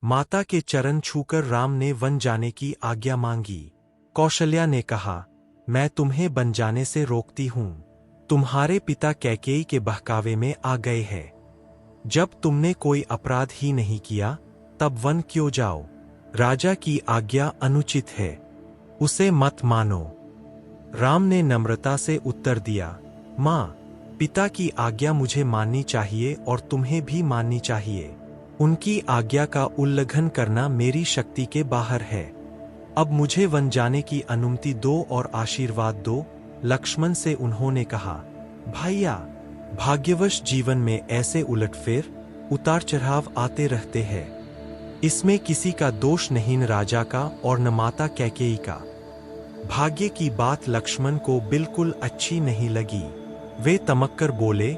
माता के चरण छूकर राम ने वन जाने की आज्ञा मांगी। कौशल्या ने कहा, मैं तुम्हें बन जाने से रोकती हूं। तुम्हारे पिता कैकेयी के बहकावे में आ गए हैं। जब तुमने कोई अपराध ही नहीं किया तब वन क्यों जाओ? राजा की आज्ञा अनुचित है, उसे मत मानो। राम ने नम्रता से उत्तर दिया, माँ, पिता की आज्ञा मुझे माननी चाहिए और तुम्हें भी माननी चाहिए। उनकी आज्ञा का उल्लंघन करना मेरी शक्ति के बाहर है। अब मुझे वन जाने की अनुमति दो और आशीर्वाद दो। लक्ष्मण से उन्होंने कहा, भैया, भाग्यवश जीवन में ऐसे उलटफेर उतार चढ़ाव आते रहते हैं। इसमें किसी का दोष नहीं, न राजा का और न माता कैकेयी का। भाग्य की बात लक्ष्मण को बिल्कुल अच्छी नहीं लगी। वे तमक्कर बोले,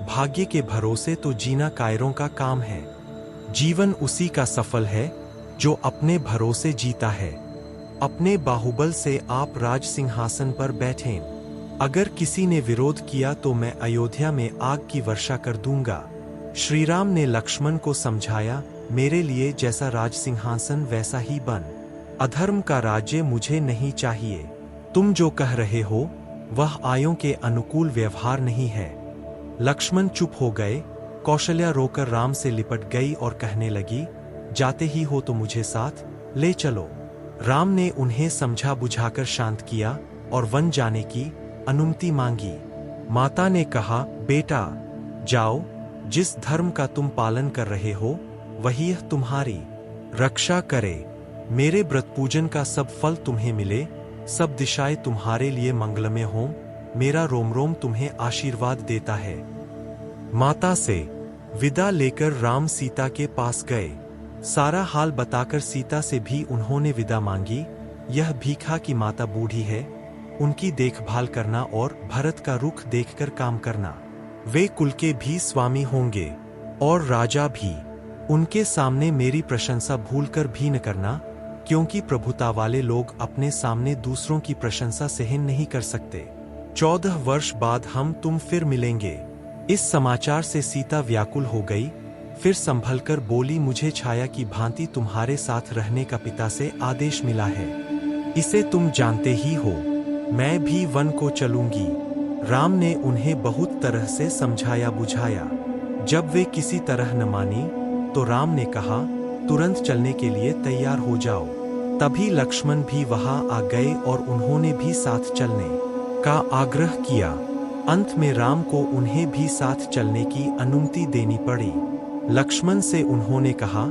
भाग्य के भरोसे तो जीना कायरों का काम है। जीवन उसी का सफल है जो अपने भरोसे जीता है। अपने बाहुबल से आप राज सिंहासन पर बैठें। अगर किसी ने विरोध किया तो मैं अयोध्या में आग की वर्षा कर दूंगा। श्रीराम ने लक्ष्मण को समझाया, मेरे लिए जैसा राज सिंहासन वैसा ही बन। अधर्म का राज्य मुझे नहीं चाहिए। तुम जो कह रहे हो वह आयों के अनुकूल व्यवहार नहीं है। लक्ष्मण चुप हो गए। कौशल्या रोकर राम से लिपट गई और कहने लगी, जाते ही हो तो मुझे साथ ले चलो। राम ने उन्हें समझा बुझाकर शांत किया और वन जाने की अनुमति मांगी। माता ने कहा, बेटा जाओ, जिस धर्म का तुम पालन कर रहे हो वही तुम्हारी रक्षा करे। मेरे व्रत पूजन का सब फल तुम्हें मिले, सब दिशाएं तुम्हारे लिए मंगलमय हों। मेरा रोम रोम तुम्हें आशीर्वाद देता है। माता से विदा लेकर राम सीता के पास गए। सारा हाल बताकर सीता से भी उन्होंने विदा मांगी। यह भीखा की माता बूढ़ी है, उनकी देखभाल करना और भरत का रुख देखकर काम करना। वे कुल के भी स्वामी होंगे और राजा भी। उनके सामने मेरी प्रशंसा भूलकर भी न करना, क्योंकि प्रभुता वाले लोग अपने सामने दूसरों की प्रशंसा सहन नहीं कर सकते। 14 वर्ष बाद हम तुम फिर मिलेंगे। इस समाचार से सीता व्याकुल हो गई। फिर संभलकर बोली, मुझे छाया की भांति तुम्हारे साथ रहने का पिता से आदेश मिला है। इसे तुम जानते ही हो। मैं भी वन को चलूंगी। राम ने उन्हें बहुत तरह से समझाया बुझाया। जब वे किसी तरह न मानी तो राम ने कहा, तुरंत चलने के लिए तैयार हो जाओ। तभी लक्ष्मण भी वहां आ गए और उन्होंने भी साथ चलने का आग्रह किया। अंत में राम को उन्हें भी साथ चलने की अनुमति देनी पड़ी। लक्ष्मण से उन्होंने कहा,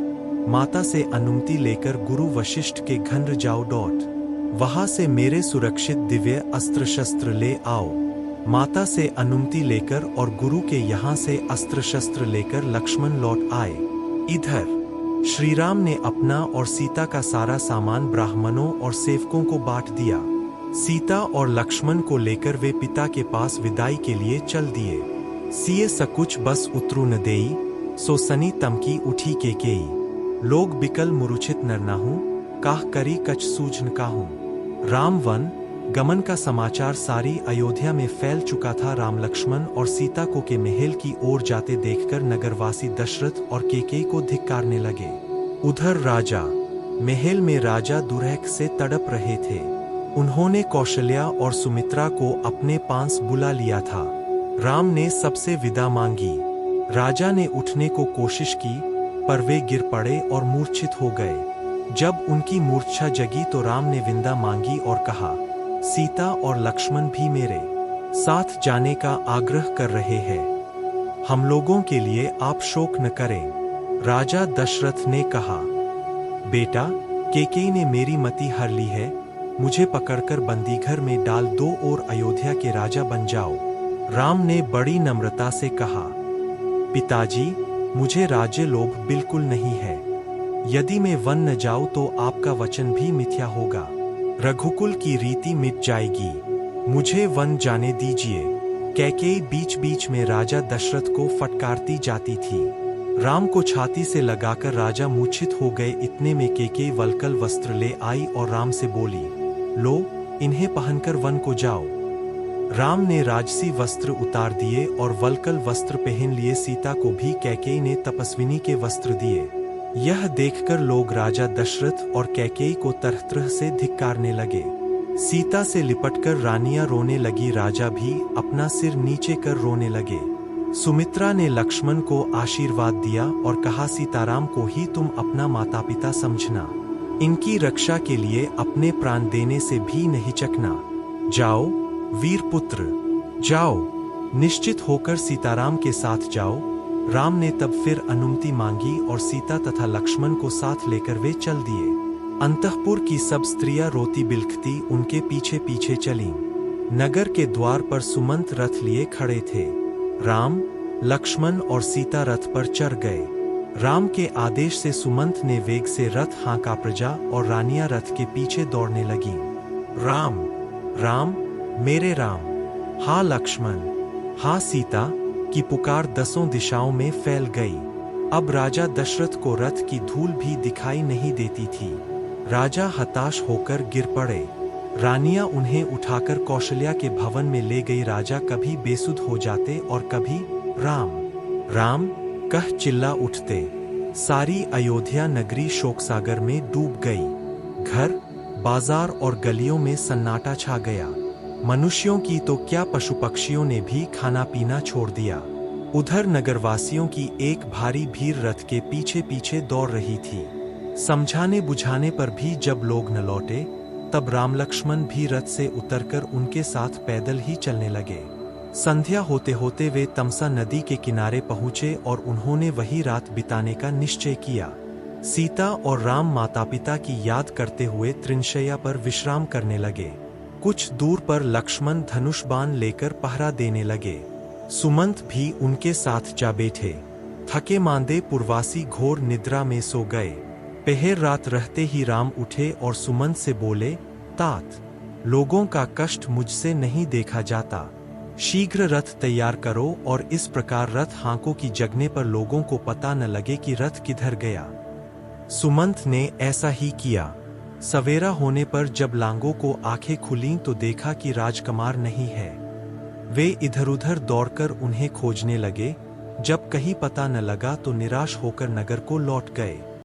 माता से अनुमति लेकर गुरु वशिष्ठ के घर जाओ। वहां से मेरे सुरक्षित दिव्य अस्त्र शस्त्र ले आओ। माता से अनुमति लेकर और गुरु के यहाँ से अस्त्र शस्त्र लेकर लक्ष्मण लौट आए। इधर श्रीराम ने अपना और सीता का सारा सामान ब्राह्मणों और सेवकों को बांट दिया। सीता और लक्ष्मण को लेकर वे पिता के पास विदाई के लिए चल दिए। सिए सकुच बस उतरु न देई, सो सनी तमकी उठी केकेयी। लोग बिकल मुरुछित नर नाहूं, काह करी कछ सूझन काहूं। राम वन गमन का समाचार सारी अयोध्या में फैल चुका था। राम लक्ष्मण और सीता को के महल की ओर जाते देखकर नगरवासी दशरथ और केकेयी को धिक्कारने लगे। उधर राजा महल में राजा दुर्हक से तड़प रहे थे। उन्होंने कौशल्या और सुमित्रा को अपने पास बुला लिया था। राम ने सबसे विदा मांगी। राजा ने उठने को कोशिश की पर वे गिर पड़े और मूर्छित हो गए। जब उनकी मूर्छा जगी तो राम ने विदा मांगी और कहा, सीता और लक्ष्मण भी मेरे साथ जाने का आग्रह कर रहे हैं। हम लोगों के लिए आप शोक न करें। राजा दशरथ ने कहा, बेटा, केकेयी ने मेरी मति हर ली है। मुझे पकड़कर बंदीघर में डाल दो और अयोध्या के राजा बन जाओ। राम ने बड़ी नम्रता से कहा, पिताजी, मुझे राज्य लोभ बिल्कुल नहीं है। यदि मैं वन न जाऊं तो आपका वचन भी मिथ्या होगा। रघुकुल की रीति मिट जाएगी। मुझे वन जाने दीजिए। कैकेयी बीच बीच में राजा दशरथ को फटकारती जाती थी। राम को छाती से लगाकर राजा मूर्छित हो गए। इतने में कैकेयी वल्कल वस्त्र ले आई और राम से बोली, लो, इन्हें पहनकर वन को जाओ। राम ने राजसी वस्त्र उतार दिए और वल्कल वस्त्र पहन लिए। सीता को भी कैकेयी ने तपस्विनी के वस्त्र दिए। यह देखकर लोग राजा दशरथ और कैकेयी को तरह तरह से धिक्कारने लगे। सीता से लिपटकर रानियां रोने लगी, राजा भी अपना सिर नीचे कर रोने लगे। सुमित्रा ने लक्ष्मण को आशीर्वाद दिया और कहा, सीताराम को ही तुम अपना माता पिता समझना, इनकी रक्षा के लिए अपने प्राण देने से भी नहीं हिचकना। जाओ वीर पुत्र, जाओ, निश्चित होकर सीताराम के साथ जाओ। राम ने तब फिर अनुमति मांगी और सीता तथा लक्ष्मण को साथ लेकर वे चल दिए। अंतःपुर की सब स्त्रियां रोती बिलखती उनके पीछे पीछे चलीं। नगर के द्वार पर सुमंत रथ लिए खड़े थे। राम, लक्ष्मण और सीता रथ पर चढ़ गए। राम के आदेश से सुमंत ने वेग से रथ हाँका, प्रजा और रानियां रथ के पीछे दौड़ने लगीं। राम, राम, मेरे राम, हा लक्ष्मण, हा सीता की पुकार दसों दिशाओं में फैल गई। अब राजा दशरथ को रथ की धूल भी दिखाई नहीं देती थी। राजा हताश होकर गिर पड़े। रानियां उन्हें उठाकर कौशल्या के भवन में ले गई। राजा कभी बेसुध हो जाते और कभी राम, राम कह चिल्ला उठते। सारी अयोध्या नगरी शोकसागर में डूब गई। घर, बाजार और गलियों में सन्नाटा छा गया। मनुष्यों की तो क्या, पशु पक्षियों ने भी खाना पीना छोड़ दिया। उधर नगरवासियों की एक भारी भीड़ रथ के पीछे पीछे दौड़ रही थी। समझाने बुझाने पर भी जब लोग न लौटे, तब राम लक्ष्मण भी रथ से उतरकर उनके साथ पैदल ही चलने लगे। संध्या होते होते वे तमसा नदी के किनारे पहुंचे और उन्होंने वही रात बिताने का निश्चय किया। सीता और राम माता पिता की याद करते हुए त्रिनशैया पर विश्राम करने लगे। कुछ दूर पर लक्ष्मण धनुष बाण लेकर पहरा देने लगे। सुमंत भी उनके साथ जा बैठे। थके मांदे पुरवासी घोर निद्रा में सो गए। पहर रात रहते ही राम उठे और सुमंत से बोले, तात, लोगों का कष्ट मुझसे नहीं देखा जाता। शीघ्र रथ तैयार करो और इस प्रकार रथ हाँकों की जगने पर लोगों को पता न लगे कि रथ किधर गया। सुमंत ने ऐसा ही किया। सवेरा होने पर जब लांगों को आंखें खुलीं तो देखा कि राजकुमार नहीं है। वे इधर उधर दौड़कर उन्हें खोजने लगे। जब कहीं पता न लगा तो निराश होकर नगर को लौट गए।